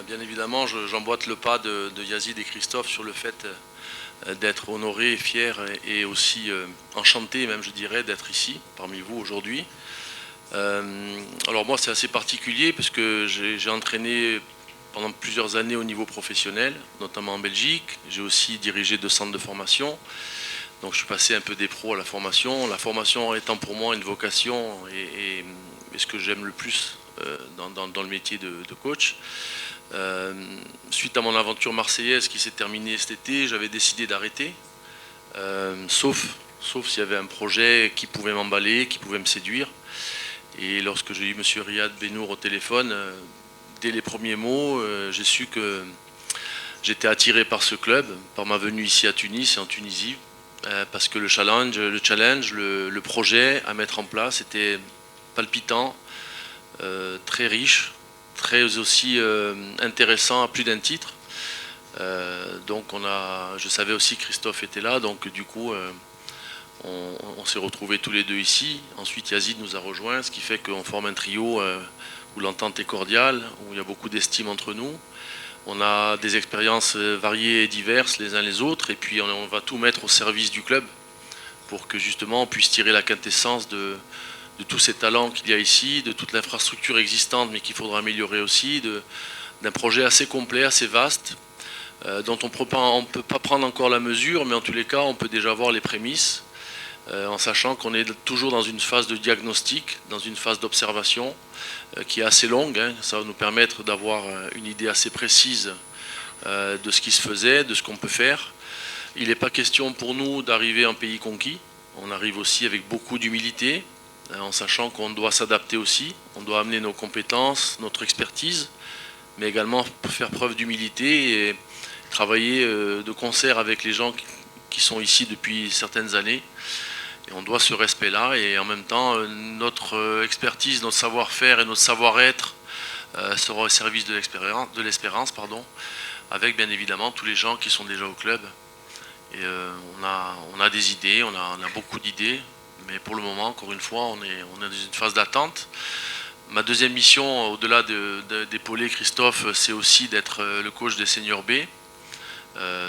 Bien évidemment, j'emboîte le pas de Yazid et Christophe sur le fait d'être honoré, fier et aussi enchanté, même je dirais, d'être ici, parmi vous aujourd'hui. Alors moi, c'est assez particulier parce que j'ai entraîné pendant plusieurs années au niveau professionnel, notamment en Belgique. J'ai aussi dirigé 2 centres de formation. Donc je suis passé un peu des pros à la formation. La formation étant pour moi une vocation et ce que j'aime le plus dans le métier de coach. Suite à mon aventure marseillaise qui s'est terminée cet été, j'avais décidé d'arrêter, sauf s'il y avait un projet qui pouvait m'emballer, qui pouvait me séduire. Et lorsque j'ai eu M. Riyad Benour au téléphone, dès les premiers mots, j'ai su que j'étais attiré par ce club, par ma venue ici à Tunis et en Tunisie, parce que le challenge, le projet à mettre en place était palpitant, très riche, très aussi intéressant à plus d'un titre. Donc je savais aussi que Christophe était là, donc du coup on s'est retrouvés tous les deux ici. Ensuite Yazid nous a rejoints, ce qui fait qu'on forme un trio où l'entente est cordiale, où il y a beaucoup d'estime entre nous. On a des expériences variées et diverses les uns les autres, et puis on va tout mettre au service du club pour que justement on puisse tirer la quintessence de tous ces talents qu'il y a ici, de toute l'infrastructure existante mais qu'il faudra améliorer aussi, d'un projet assez complet, assez vaste, dont on ne peut pas prendre encore la mesure, mais en tous les cas on peut déjà voir les prémices, en sachant qu'on est toujours dans une phase de diagnostic, dans une phase d'observation qui est assez longue. Ça va nous permettre d'avoir une idée assez précise de ce qui se faisait, de ce qu'on peut faire. Il n'est pas question pour nous d'arriver en pays conquis. On arrive aussi avec beaucoup d'humilité, en sachant qu'on doit s'adapter aussi, on doit amener nos compétences, notre expertise, mais également faire preuve d'humilité et travailler de concert avec les gens qui sont ici depuis certaines années. Et on doit ce respect-là, et en même temps, notre expertise, notre savoir-faire et notre savoir-être sera au service de l'espérance, avec bien évidemment tous les gens qui sont déjà au club. Et on a des idées, on a beaucoup d'idées, mais pour le moment, encore une fois, on est dans une phase d'attente. Ma deuxième mission, au-delà d'épauler Christophe, c'est aussi d'être le coach des seniors B.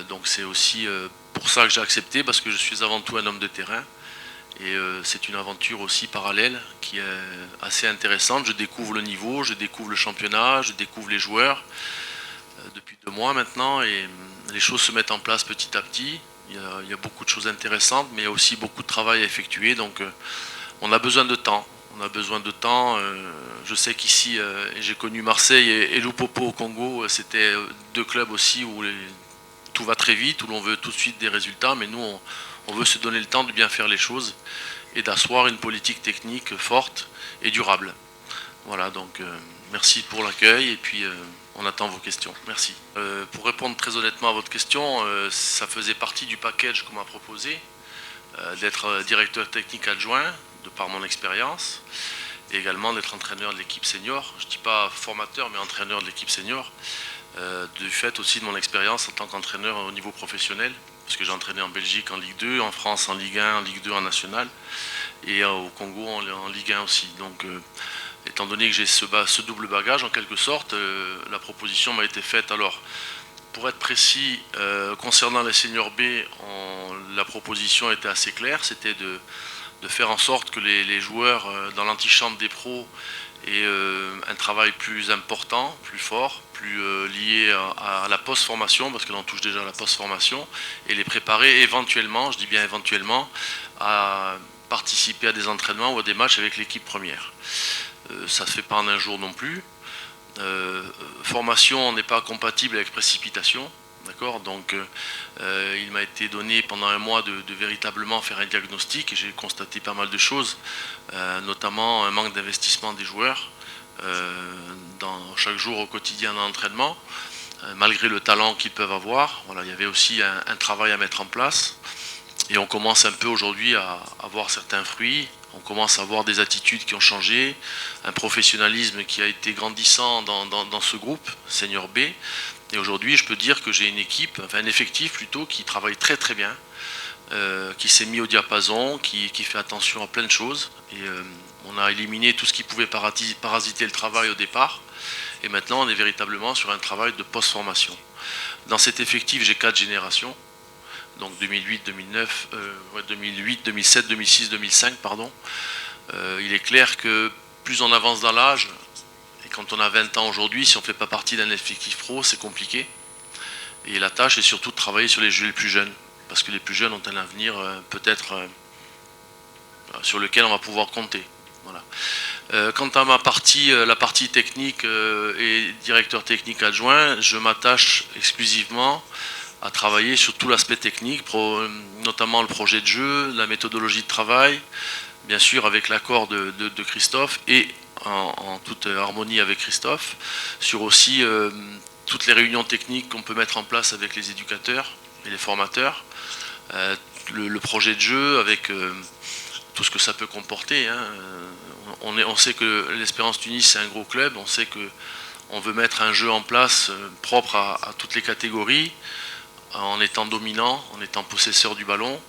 Donc c'est aussi pour ça que j'ai accepté, parce que je suis avant tout un homme de terrain. Et c'est une aventure aussi parallèle qui est assez intéressante. Je découvre le niveau, je découvre le championnat, je découvre les joueurs depuis 2 mois maintenant, et les choses se mettent en place petit à petit. Il y a beaucoup de choses intéressantes, mais il y a aussi beaucoup de travail à effectuer. Donc on a besoin de temps. On a besoin de temps. Je sais qu'ici, j'ai connu Marseille et Lupopo au Congo. C'était 2 clubs aussi où tout va très vite, où l'on veut tout de suite des résultats. Mais nous, on veut se donner le temps de bien faire les choses et d'asseoir une politique technique forte et durable. Voilà, donc merci pour l'accueil, et puis on attend vos questions. Merci. Pour répondre très honnêtement à votre question, ça faisait partie du package qu'on m'a proposé, d'être directeur technique adjoint, de par mon expérience, et également d'être entraîneur de l'équipe senior. Je ne dis pas formateur, mais entraîneur de l'équipe senior, du fait aussi de mon expérience en tant qu'entraîneur au niveau professionnel, parce que j'ai entraîné en Belgique en Ligue 2, en France en Ligue 1, en Ligue 2 en National, et au Congo en Ligue 1 aussi. Donc étant donné que j'ai ce double bagage en quelque sorte, la proposition m'a été faite. Alors, pour être précis, concernant les seniors B, la proposition était assez claire, c'était de faire en sorte que les joueurs dans l'antichambre des pros aient un travail plus important, plus fort, plus lié à la post-formation, parce que l'on touche déjà à la post-formation, et les préparer éventuellement, je dis bien éventuellement, à participer à des entraînements ou à des matchs avec l'équipe première. Ça ne se fait pas en un jour non plus. Formation n'est pas compatible avec précipitation. D'accord. Donc il m'a été donné pendant un mois de véritablement faire un diagnostic, et j'ai constaté pas mal de choses, notamment un manque d'investissement des joueurs dans chaque jour au quotidien dans l'entraînement, malgré le talent qu'ils peuvent avoir. Voilà, il y avait aussi un travail à mettre en place, et on commence un peu aujourd'hui à avoir certains fruits. On commence à voir des attitudes qui ont changé, un professionnalisme qui a été grandissant dans ce groupe, Senior B. Et aujourd'hui, je peux dire que j'ai une équipe, enfin un effectif plutôt, qui travaille très très bien, qui s'est mis au diapason, qui fait attention à plein de choses. Et on a éliminé tout ce qui pouvait parasiter le travail au départ. Et maintenant, on est véritablement sur un travail de post-formation. Dans cet effectif, j'ai 4 générations. Donc 2008, 2009, 2008, 2007, 2006, 2005, pardon. Il est clair que plus on avance dans l'âge, et quand on a 20 ans aujourd'hui, si on ne fait pas partie d'un effectif pro, c'est compliqué. Et la tâche est surtout de travailler sur les plus jeunes, parce que les plus jeunes ont un avenir peut-être sur lequel on va pouvoir compter. Voilà. Quant à ma partie, la partie technique et directeur technique adjoint, je m'attache exclusivement à travailler sur tout l'aspect technique, notamment le projet de jeu, la méthodologie de travail, bien sûr avec l'accord de Christophe et en toute harmonie avec Christophe, sur aussi toutes les réunions techniques qu'on peut mettre en place avec les éducateurs et les formateurs, le projet de jeu avec tout ce que ça peut comporter. Hein. On sait que l'Espérance Tunis c'est un gros club, on sait qu'on veut mettre un jeu en place propre à toutes les catégories, en étant dominant, en étant possesseur du ballon.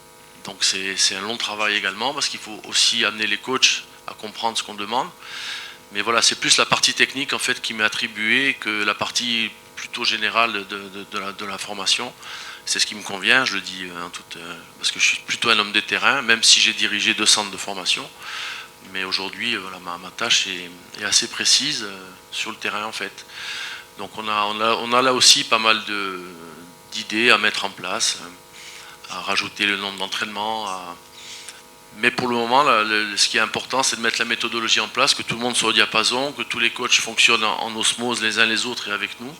Donc c'est un long travail également, parce qu'il faut aussi amener les coachs à comprendre ce qu'on demande. Mais voilà, c'est plus la partie technique en fait qui m'est attribuée que la partie plutôt générale de la formation. C'est ce qui me convient, je le dis parce que je suis plutôt un homme de terrain, même si j'ai dirigé 2 centres de formation. Mais aujourd'hui, voilà, ma tâche est assez précise sur le terrain en fait. Donc on a là aussi pas mal d'idées à mettre en place, à rajouter le nombre d'entraînements. Mais pour le moment, ce qui est important, c'est de mettre la méthodologie en place, que tout le monde soit au diapason, que tous les coachs fonctionnent en osmose les uns les autres et avec nous,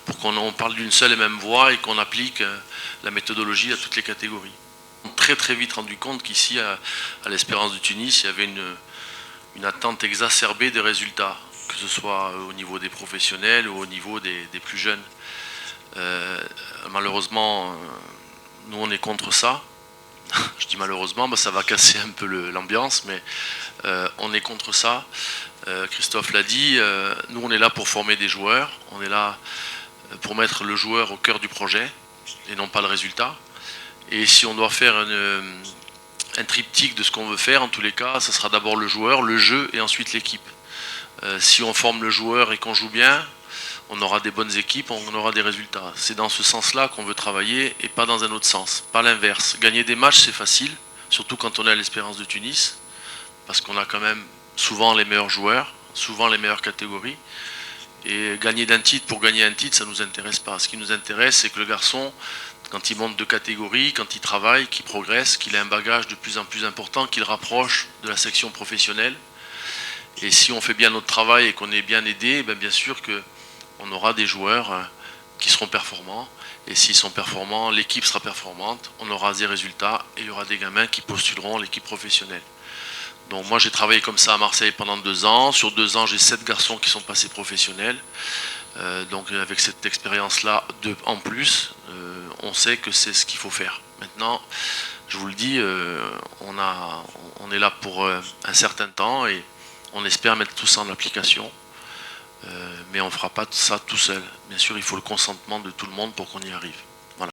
pour qu'on parle d'une seule et même voix et qu'on applique la méthodologie à toutes les catégories. On s'est très très vite rendu compte qu'ici, à l'Espérance de Tunis, il y avait une attente exacerbée des résultats, que ce soit au niveau des professionnels ou au niveau des plus jeunes. Malheureusement, nous on est contre ça. Je dis malheureusement, ça va casser un peu l'ambiance, mais on est contre ça. Christophe l'a dit, nous on est là pour former des joueurs, on est là pour mettre le joueur au cœur du projet et non pas le résultat. Et si on doit faire un triptyque de ce qu'on veut faire, en tous les cas, ça sera d'abord le joueur, le jeu et ensuite l'équipe. Si on forme le joueur et qu'on joue bien, on aura des bonnes équipes, on aura des résultats. C'est dans ce sens-là qu'on veut travailler et pas dans un autre sens, pas l'inverse. Gagner des matchs, c'est facile, surtout quand on est à l'Espérance de Tunis, parce qu'on a quand même souvent les meilleurs joueurs, souvent les meilleures catégories. Et gagner d'un titre pour gagner un titre, ça ne nous intéresse pas. Ce qui nous intéresse, c'est que le garçon, quand il monte de catégorie, quand il travaille, qu'il progresse, qu'il ait un bagage de plus en plus important, qu'il rapproche de la section professionnelle. Et si on fait bien notre travail et qu'on est bien aidé, bien sûr que on aura des joueurs qui seront performants. Et s'ils sont performants, l'équipe sera performante, on aura des résultats et il y aura des gamins qui postuleront l'équipe professionnelle. Donc moi j'ai travaillé comme ça à Marseille pendant 2 ans. Sur 2 ans, j'ai 7 garçons qui sont passés professionnels. Donc avec cette expérience-là en plus, on sait que c'est ce qu'il faut faire. Maintenant, je vous le dis, on est là pour un certain temps et on espère mettre tout ça en application. Mais on ne fera pas ça tout seul. Bien sûr, il faut le consentement de tout le monde pour qu'on y arrive.